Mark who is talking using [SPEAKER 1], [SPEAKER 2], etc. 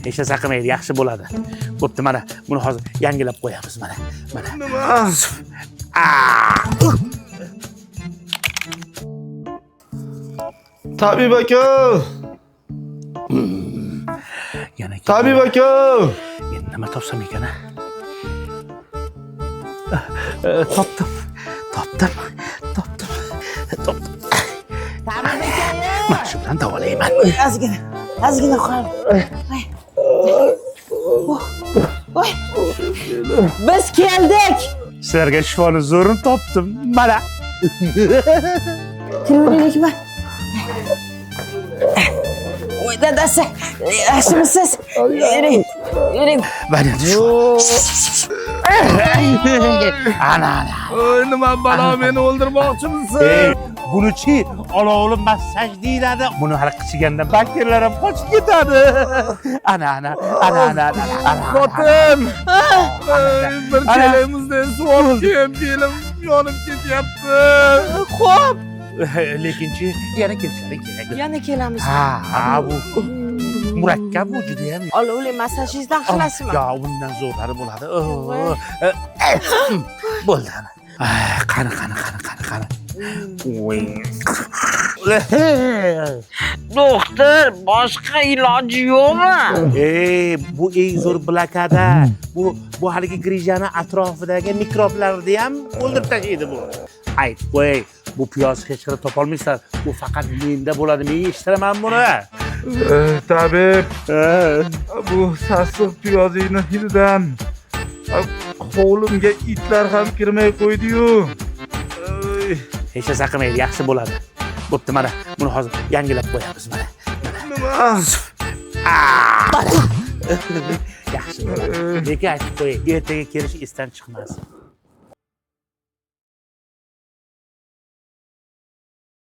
[SPEAKER 1] Hech narsa qilmaydi, yaxshi bo'ladi. Bo'pti, mana buni hozir yangilab qo'yamiz, mana.
[SPEAKER 2] Nima? Tabib aka!
[SPEAKER 1] Yana
[SPEAKER 2] Tabib aka!
[SPEAKER 1] Endi nima topsam ekan? Topdim.
[SPEAKER 3] Tabib aka.
[SPEAKER 1] Mana shu bilan davolayman.
[SPEAKER 3] Ozgina qol. Voy. Biz keldik.
[SPEAKER 1] Sizlarga shifoni zo'rin topdim. Mana.
[SPEAKER 3] Kiruvdingmi? Voy dadasi, yaxshimisiz? Yuring.
[SPEAKER 1] Mana shu. Ana.
[SPEAKER 2] Oy, nima balo meni o'ldirmoqchimisiz?
[SPEAKER 1] Buni-chi olovli massaj deyiladi. Buni hali qichiganda bakteriyalar ham qochib ketadi. Ana.
[SPEAKER 2] Xotin! Bir chelemizdan suv olib kelib, belim yonib ketyapti.
[SPEAKER 3] Xo'p,
[SPEAKER 1] Lekinchi yana kelishlari kerak.
[SPEAKER 3] yana kelamiz.
[SPEAKER 1] Ha, bu murakkab bu juda ham.
[SPEAKER 3] Olovli massajingizdan qilasizmi?
[SPEAKER 1] Yo, bundan zo'rlari bo'ladi. Bo'ldi ana. Qani.
[SPEAKER 3] Doktor, boshqa iloji yo'qmi?
[SPEAKER 1] Bu eng zo'r blokada. Bu haligi grijani atrofidagi mikroblarni ham o'ldirib tashlaydi bu. Aytib qo'y, bu piyoz hech qachon topolmaysizlar. Bu faqat menda bo'ladi. Men eshitiraman buni.
[SPEAKER 2] Tabib, bu sassiq piyozingni hididan hovlimga itlar ham kirmay qo'ydi-yu.
[SPEAKER 1] Hech narsa qilmaydi, yaxshi bo'ladi. Bo'pti, mana buni hozir yangilab qo'yamiz, mana.
[SPEAKER 2] Nima?
[SPEAKER 1] Yaxshi bo'ladi. Lekin aytib qo'y, ertaga kelish esdan chiqmasin.